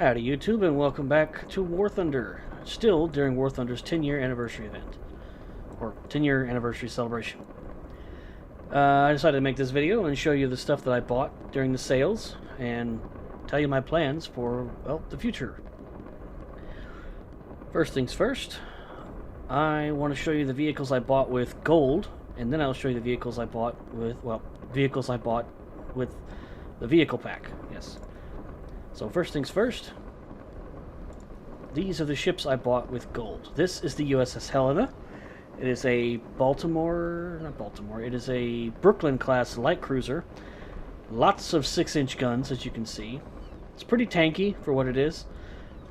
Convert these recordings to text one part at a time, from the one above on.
Howdy YouTube, and welcome back to War Thunder. Still during War Thunder's 10-year anniversary event. Or 10-year anniversary celebration. I decided to make this video and show you the stuff that I bought during the sales, and tell you my plans for, well, the future. First things first, I want to show you the vehicles I bought with gold, and then I'll show you the vehicles I bought with, well, vehicles I bought with the vehicle pack, yes. So first things first, these are the ships I bought with gold. This is the USS Helena. It is a it is a Brooklyn class light cruiser. Lots of 6-inch guns, as you can see. It's pretty tanky for what it is.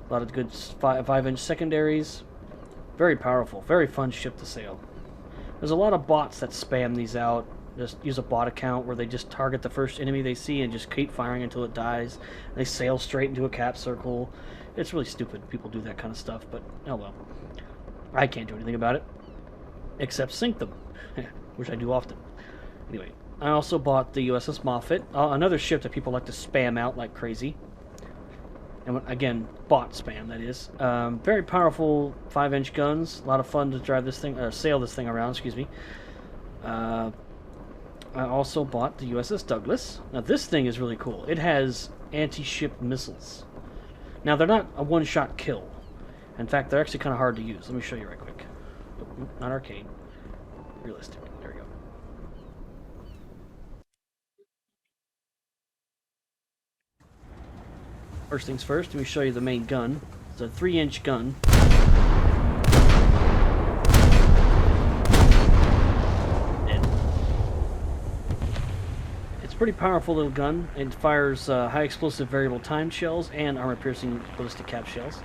A lot of good 5-inch secondaries. Very powerful, very fun ship to sail. There's a lot of bots that spam these out. Just use a bot account where they just target the first enemy they see and just keep firing until it dies. They sail straight into a cap circle. It's really stupid. People do that kind of stuff, but oh well. I can't do anything about it except sink them, which I do often. Anyway, I also bought the USS Moffett, another ship that people like to spam out like crazy. And again, bot spam, that is. Very powerful 5-inch guns. A lot of fun to drive this thing, sail this thing around, excuse me. I also bought the USS Douglas. Now this thing is really cool. It has anti-ship missiles. Now they're not a one-shot kill. In fact, they're actually kind of hard to use. Let me show you right quick. Oh, not arcade. Realistic. There we go. First things first, let me show you the main gun. It's a 3-inch gun. Pretty powerful little gun. It fires high explosive variable timed shells and armor piercing ballistic cap shells.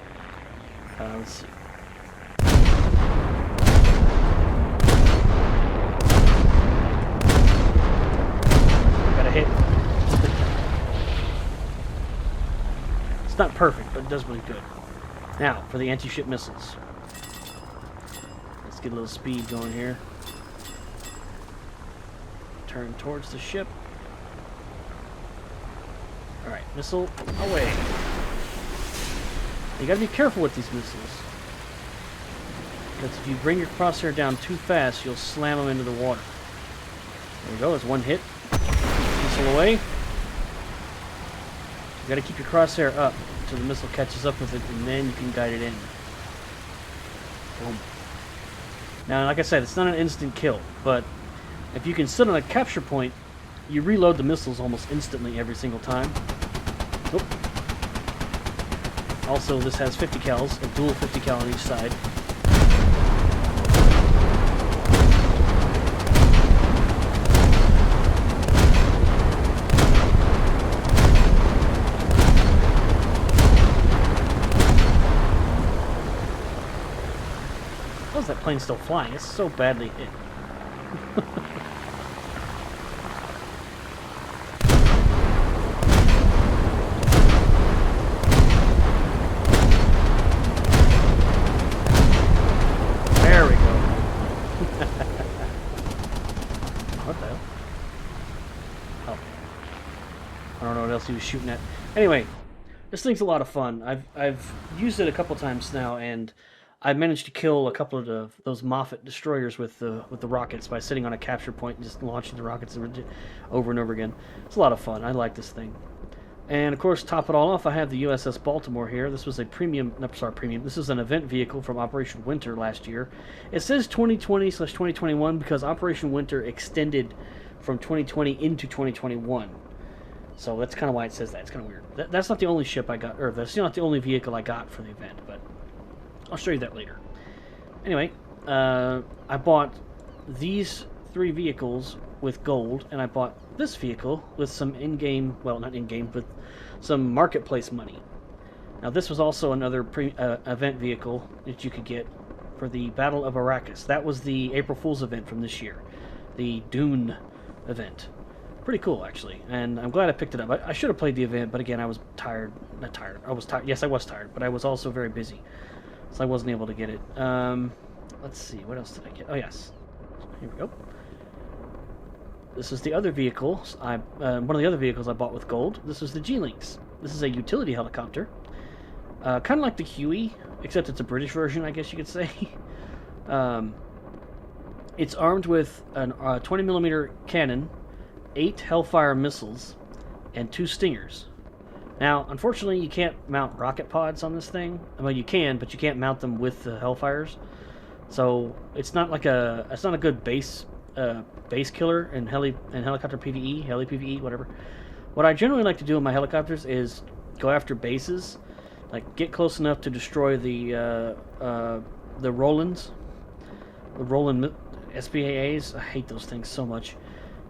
Let's see. Got a hit. It's not perfect, but it does really good. Now for the anti-ship missiles. Let's get a little speed going here. Turn towards the ship. Alright, missile away. You gotta be careful with these missiles. Because if you bring your crosshair down too fast, you'll slam them into the water. There we go, there's one hit. Missile away. You gotta keep your crosshair up until the missile catches up with it, and then you can guide it in. Boom. Now, like I said, it's not an instant kill, but if you can sit on a capture point, you reload the missiles almost instantly every single time. Oop. Also, this has 50 cals, a dual 50 cal on each side. How is that plane still flying? It's so badly hit. What the hell? Oh. I don't know what else he was shooting at. Anyway, this thing's a lot of fun. I've used it a couple times now, and I managed to kill a couple of those Moffett destroyers with the rockets by sitting on a capture point and just launching the rockets over and over again. It's a lot of fun. I like this thing. And of course, top it all off, I have the USS Baltimore here. This was a This is an event vehicle from Operation Winter last year. It says 2020/2021 because Operation Winter extended from 2020 into 2021. So that's kind of why it says that. It's kind of weird. That's not the only ship I got, or that's not the only vehicle I got for the event, but I'll show you that later. Anyway, I bought these 3 vehicles with gold, and I bought this vehicle with some in-game, well, not in-game, but some marketplace money. Now this was also another event vehicle that you could get for the Battle of Arrakis. That was the April Fool's event from this year, the Dune event. Pretty cool, actually, and I'm glad I picked it up. I should have played the event, but again, I was tired. Not tired. I was tired. Yes, I was tired, but I was also very busy, so I wasn't able to get it. Let's see, what else did I get? Oh yes, here we go. This is the other vehicles. One of the other vehicles I bought with gold. This is the G-Lynx. This is a utility helicopter. Kind of like the Huey, except it's a British version, I guess you could say. um, it's armed with a 20mm cannon, 8 Hellfire missiles, and 2 Stingers. Now, unfortunately, you can't mount rocket pods on this thing. Well, you can, but you can't mount them with the Hellfires. So it's not like it's not a good base killer in helicopter PvE, heli PvE, whatever. What I generally like to do in my helicopters is go after bases, like get close enough to destroy the Rolands, the Roland SPAAs. I hate those things so much.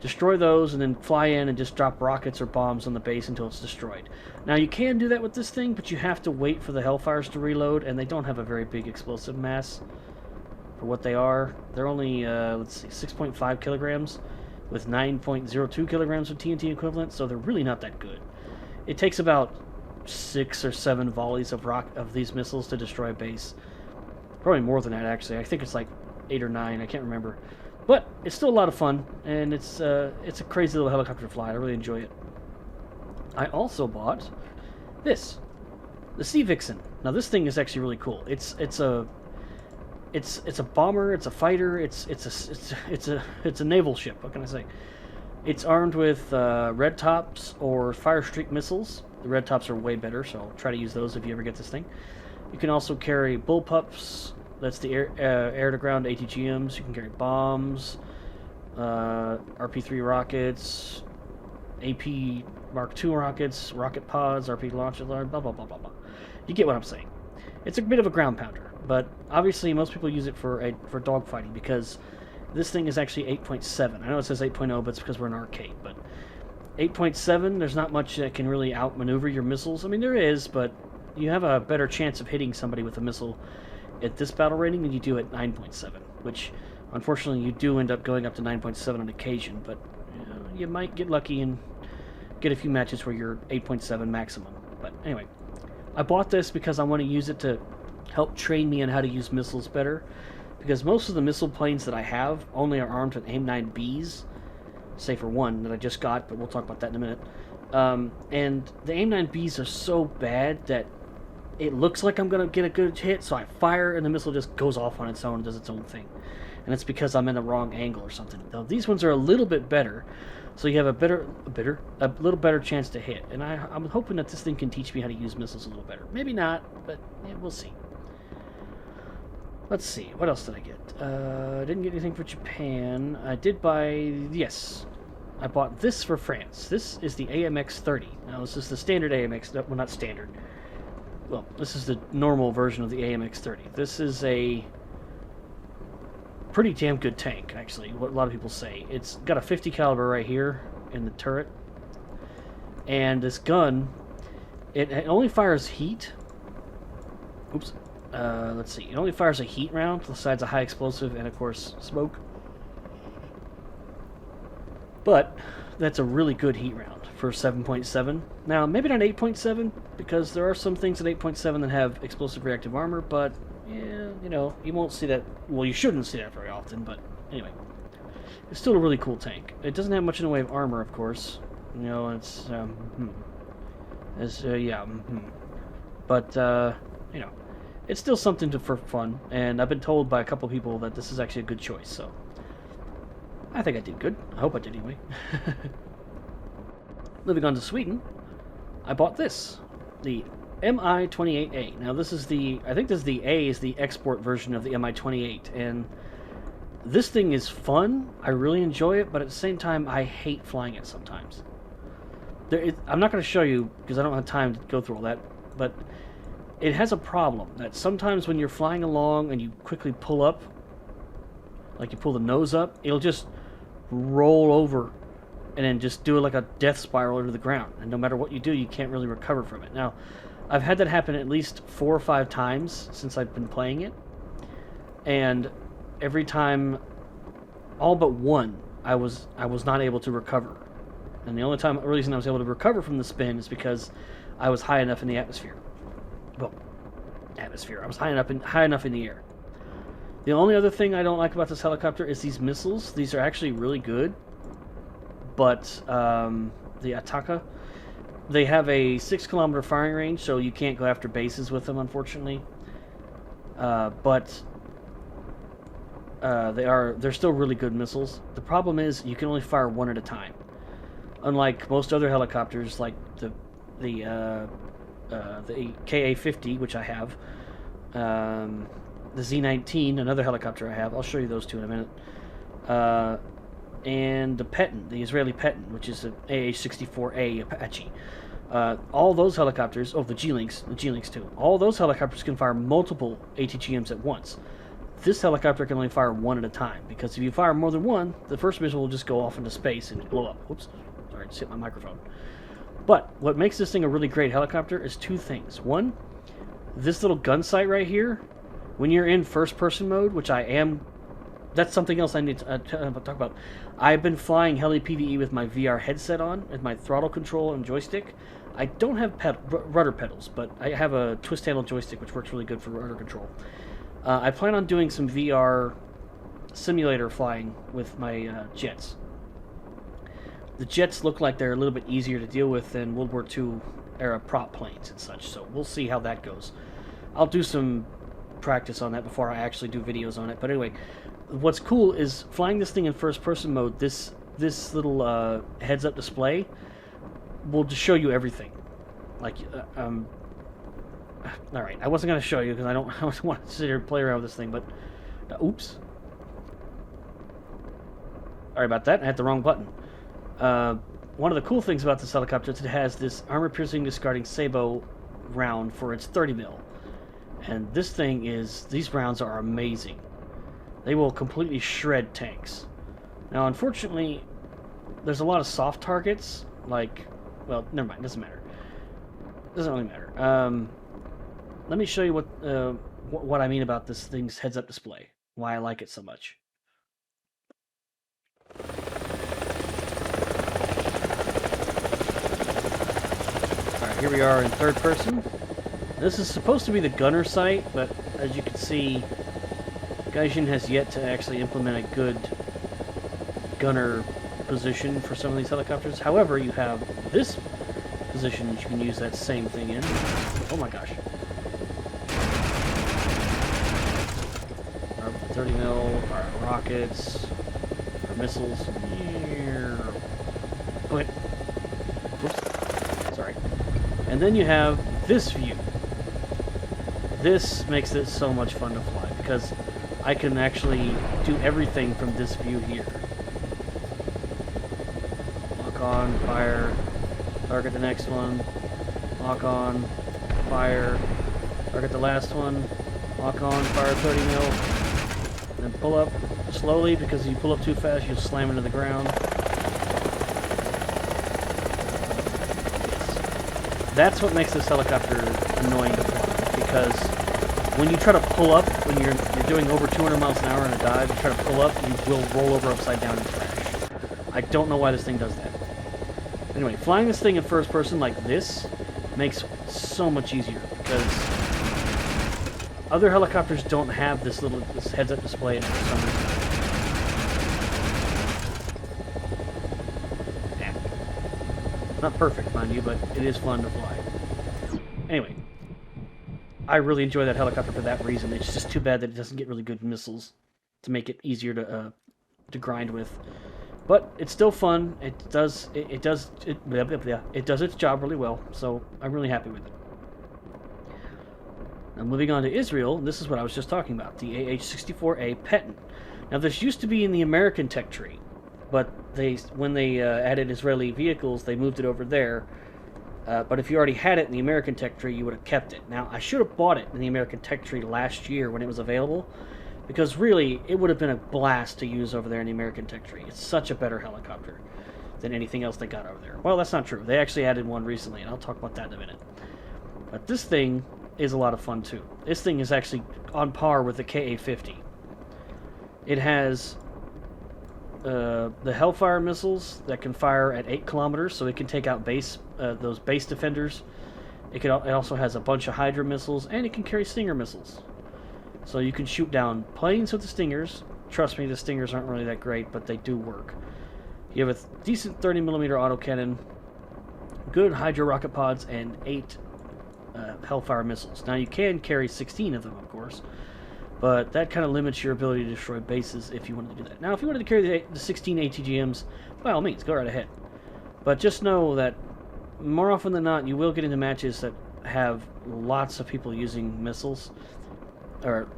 Destroy those and then fly in and just drop rockets or bombs on the base until it's destroyed. Now you can do that with this thing, but you have to wait for the Hellfires to reload, and they don't have a very big explosive mass for what they are. They're only, let's see, 6.5 kilograms with 9.02 kilograms of TNT equivalent, so they're really not that good. It takes about 6 or 7 volleys of these missiles to destroy a base. Probably more than that, actually. I think it's like 8 or 9, I can't remember. But it's still a lot of fun, and it's a crazy little helicopter to fly. I really enjoy it. I also bought this, the Sea Vixen. Now this thing is actually really cool. It's a bomber. It's a fighter. It's a naval ship. What can I say? It's armed with red tops or fire streak missiles. The red tops are way better, so try to use those if you ever get this thing. You can also carry bullpups. That's the air-to-ground ATGMs. You can carry bombs, RP-3 rockets, AP Mark II rockets, rocket pods, RP launchers, blah, blah, blah, blah, blah. You get what I'm saying. It's a bit of a ground pounder, but obviously most people use it for dogfighting because this thing is actually 8.7. I know it says 8.0, but it's because we're in arcade, but 8.7, there's not much that can really outmaneuver your missiles. I mean, there is, but you have a better chance of hitting somebody with a missile at this battle rating than you do at 9.7, which unfortunately you do end up going up to 9.7 on occasion, but you might get lucky and get a few matches where you're 8.7 maximum. But anyway, I bought this because I want to use it to help train me on how to use missiles better, because most of the missile planes that I have only are armed with AIM-9Bs, save for one that I just got, but we'll talk about that in a minute. And the AIM-9Bs are so bad that it looks like I'm going to get a good hit, so I fire and the missile just goes off on its own and does its own thing. And it's because I'm in the wrong angle or something. Though these ones are a little bit better, so you have a little better chance to hit. And I'm hoping that this thing can teach me how to use missiles a little better. Maybe not, but yeah, we'll see. Let's see, what else did I get? I didn't get anything for Japan. I did buy, yes, I bought this for France. This is the AMX-30. Now this is the standard AMX, well, not standard. Well, this is the normal version of the AMX-30. This is a pretty damn good tank, actually, what a lot of people say. It's got a 50 caliber right here in the turret. And this gun, it only fires heat. Oops. Let's see. It only fires a heat round, besides a high explosive and, of course, smoke. But that's a really good heat round for 7.7. Now, maybe not 8.7, because there are some things at 8.7 that have explosive reactive armor, but, yeah, you know, you won't see that. Well, you shouldn't see that very often, but anyway. It's still a really cool tank. It doesn't have much in the way of armor, of course. You know, it's, But, you know, it's still something for fun, and I've been told by a couple people that this is actually a good choice, so I think I did good. I hope I did anyway. Moving on to Sweden, I bought this, the Mi-28A. Now this is I think the A is the export version of the Mi-28, and this thing is fun. I really enjoy it, but at the same time, I hate flying it sometimes. I'm not going to show you because I don't have time to go through all that, but it has a problem that sometimes when you're flying along and you quickly pull up, like you pull the nose up, it'll just roll over and then just do it like a death spiral into the ground. And no matter what you do, you can't really recover from it. Now, I've had that happen at least 4 or 5 times since I've been playing it. And every time, all but one, I was not able to recover. And the only reason I was able to recover from the spin is because I was high enough in the atmosphere. Well, atmosphere. I was high enough in the air. The only other thing I don't like about this helicopter is these missiles. These are actually really good, but the Ataka, They have a 6-kilometer firing range, so you can't go after bases with them, unfortunately. But they're still really good missiles. The problem is you can only fire one at a time. Unlike most other helicopters, like the KA-50, which I have, the Z-19, another helicopter I have. I'll show you those two in a minute. And the Patton, the Israeli Patton, which is an AH-64A Apache. All those helicopters, the G-Lynx too, all those helicopters can fire multiple ATGMs at once. This helicopter can only fire one at a time, because if you fire more than one, the first missile will just go off into space and blow up. Whoops, sorry, I just hit my microphone. But what makes this thing a really great helicopter is two things. One, this little gun sight right here, when you're in first-person mode, which I am. That's something else I need to talk about. I've been flying Heli PvE with my VR headset on, and my throttle control and joystick. I don't have rudder pedals, but I have a twist handle joystick, which works really good for rudder control. I plan on doing some VR simulator flying with my jets. The jets look like they're a little bit easier to deal with than World War II era prop planes and such, so we'll see how that goes. I'll do some practice on that before I actually do videos on it, but anyway. What's cool is flying this thing in first-person mode. This little heads-up display will just show you everything. Like, all right, I wasn't gonna show you because I don't want to sit here and play around with this thing. But, oops. Sorry about that. I hit the wrong button. One of the cool things about this helicopter is it has this armor-piercing discarding sabot round for its 30 mil, and this thing is. These rounds are amazing. They will completely shred tanks. Now, unfortunately, there's a lot of soft targets, like, well, never mind, doesn't matter. Doesn't really matter. Let me show you what I mean about this thing's heads-up display, why I like it so much. Alright, here we are in third person. This is supposed to be the gunner sight, but as you can see, GAIJIN has yet to actually implement a good gunner position for some of these helicopters. However, you have this position that you can use that same thing in. Oh my gosh. Our 30 mil, our rockets, our missiles. Wait. Oops. Sorry. And then you have this view. This makes it so much fun to fly because I can actually do everything from this view here. Lock on, fire, target the next one, lock on, fire, target the last one, lock on, fire 30 mil, then pull up slowly because if you pull up too fast you'll slam into the ground. That's what makes this helicopter annoying to fly, because when you try to pull up, when you're doing over 200 miles an hour in a dive, you try to pull up, you will roll over upside down and crash. I don't know why this thing does that. Anyway, flying this thing in first person like this makes so much easier, because other helicopters don't have this heads-up display for some reason. Not perfect, mind you, but it is fun to fly. Anyway, I really enjoy that helicopter for that reason. It's just too bad that it doesn't get really good missiles to make it easier to grind with. But it's still fun. It does its job really well. So I'm really happy with it. Now moving on to Israel, this is what I was just talking about, the AH-64A Patton. Now this used to be in the American tech tree, but when they added Israeli vehicles, they moved it over there. But if you already had it in the American tech tree, you would have kept it. Now, I should have bought it in the American tech tree last year when it was available, because really, it would have been a blast to use over there in the American tech tree. It's such a better helicopter than anything else they got over there. Well, that's not true. They actually added one recently, and I'll talk about that in a minute. But this thing is a lot of fun, too. This thing is actually on par with the KA-50. It has the Hellfire missiles that can fire at 8 kilometers, so it can take out those base defenders. It also has a bunch of Hydra missiles, and it can carry Stinger missiles. So you can shoot down planes with the Stingers. Trust me, the Stingers aren't really that great, but they do work. You have a decent 30mm autocannon, good Hydro rocket pods and 8 Hellfire missiles. Now you can carry 16 of them, of course, but that kind of limits your ability to destroy bases if you wanted to do that. Now, if you wanted to carry the 16 ATGMs, by all means, go right ahead. But just know that more often than not, you will get into matches that have lots of people using missiles, or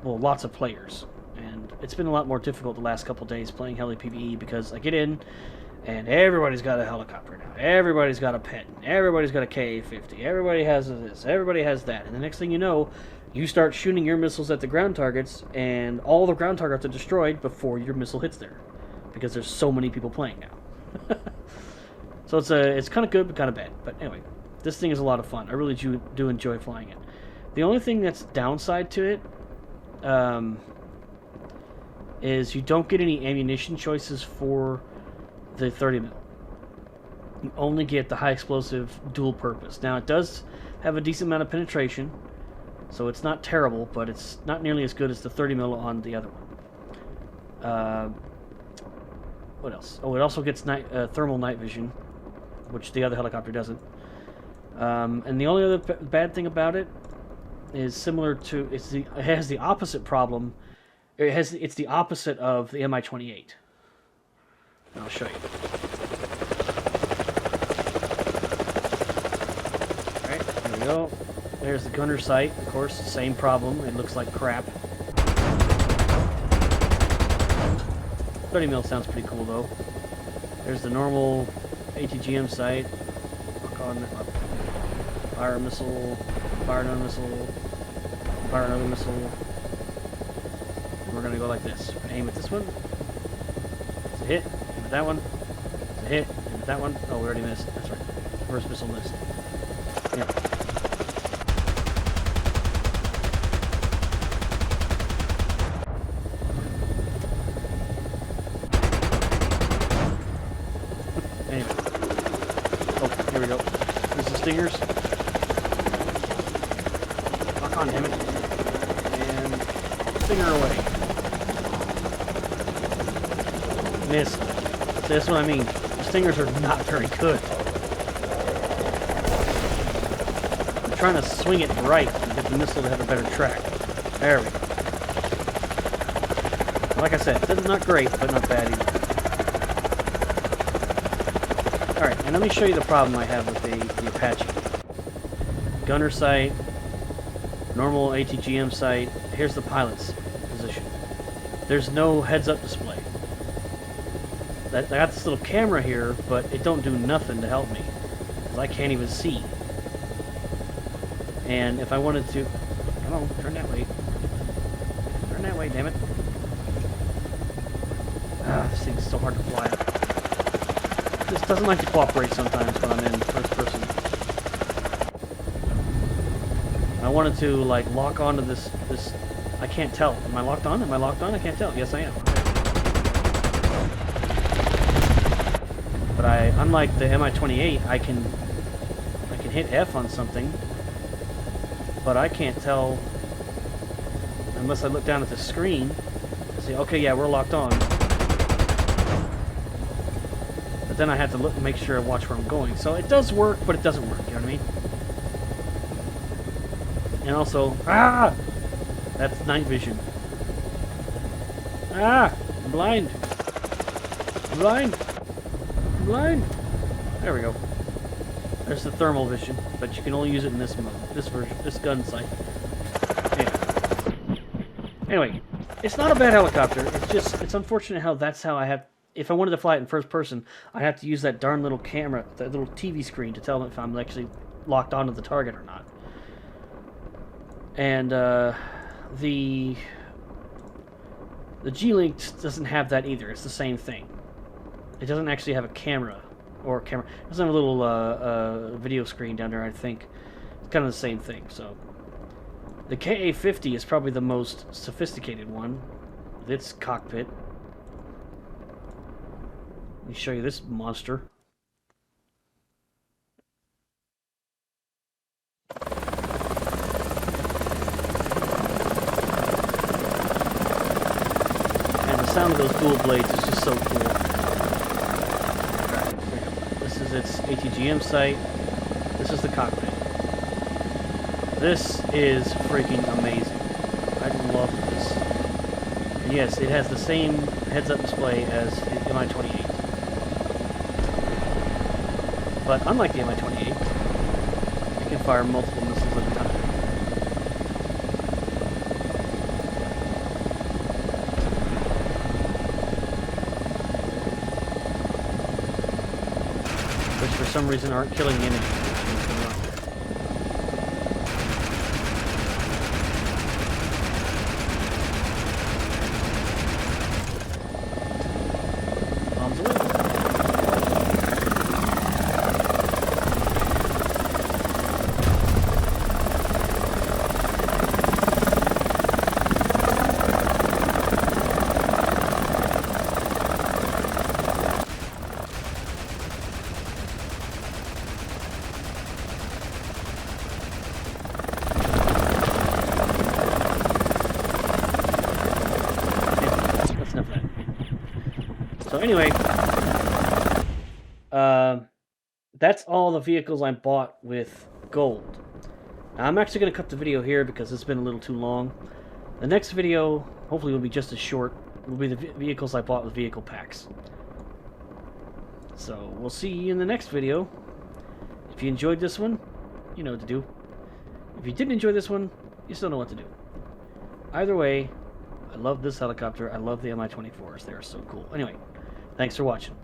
lots of players. And it's been a lot more difficult the last couple days playing Heli PvE because I get in, and everybody's got a helicopter now. Everybody's got a pet. Everybody's got a KA-50. Everybody has this. Everybody has that. And the next thing you know, you start shooting your missiles at the ground targets, and all the ground targets are destroyed before your missile hits there, because there's so many people playing now. So it's kind of good, but kind of bad. But anyway, this thing is a lot of fun. I really do enjoy flying it. The only thing that's downside to it is you don't get any ammunition choices for the 30 mil. You only get the high explosive dual purpose. Now it does have a decent amount of penetration, so it's not terrible, but it's not nearly as good as the 30 mil on the other one. What else? Oh, it also gets thermal night vision, which the other helicopter doesn't. And the only other bad thing about it is similar to it has the opposite problem. It's the opposite of the Mi-28. I'll show you. Alright, there we go. There's the gunner sight, of course, same problem. It looks like crap. 30 mil sounds pretty cool though. There's the normal ATGM sight. Fire a missile, fire another missile, fire another missile. We're gonna go like this. Aim at this one. It's a hit. Aim at that one. It's a hit. Aim at that one. Oh, we already missed. That's right. First missile missed. Yeah. Anyway. Oh, here we go. This is stingers. Lock on, damn it. And stinger away. Missed. That's what I mean. The stingers are not very good. I'm trying to swing it right to get the missile to have a better track. There we go. Like I said, it's not great, but not bad either. Alright, and let me show you the problem I have with the Apache. Gunner sight, normal ATGM sight. Here's the pilot's position. There's no heads-up display. I got this little camera here, but it don't do nothing to help me, because I can't even see. And if I wanted to... Come on, turn that way. Turn that way, damn it. Ah, this thing's so hard to fly. This doesn't like to cooperate sometimes when I'm in first person. I wanted to, like, lock onto this... I can't tell. Am I locked on? Am I locked on? I can't tell. Yes, I am. But unlike the Mi-28, I can hit F on something, but I can't tell unless I look down at the screen and say, okay, yeah, we're locked on. But then I have to look and make sure I watch where I'm going. So it does work, but it doesn't work, you know what I mean? And also, that's night vision. I'm blind. I'm blind. I'm blind. There we go. There's the thermal vision, but you can only use it in this mode, this version, this gun sight. Anyway, it's not a bad helicopter. It's unfortunate how that's how I have. If I wanted to fly it in first person, I have to use that darn little camera, that little TV screen, to tell them if I'm actually locked onto the target or not. And the G-Link doesn't have that either. It's the same thing. It doesn't actually have a camera. It doesn't have a little video screen down there, I think. It's kind of the same thing, so. The KA-50 is probably the most sophisticated one with its cockpit. Let me show you this monster. And the sound of those dual blades is just so cool. Alright, this is its ATGM site. This is the cockpit. This is freaking amazing. I love this. And yes, it has the same heads-up display as the Mi-28. But unlike the Mi-28, it can fire multiple missiles at a time. Which for some reason aren't killing the enemy. Bombs away. So anyway, that's all the vehicles I bought with gold. Now, I'm actually going to cut the video here because it's been a little too long. The next video, hopefully, will be just as short. Will be the vehicles I bought with vehicle packs. So we'll see you in the next video. If you enjoyed this one, you know what to do. If you didn't enjoy this one, you still know what to do. Either way, I love this helicopter. I love the Mi-24s. They are so cool. Anyway, thanks for watching.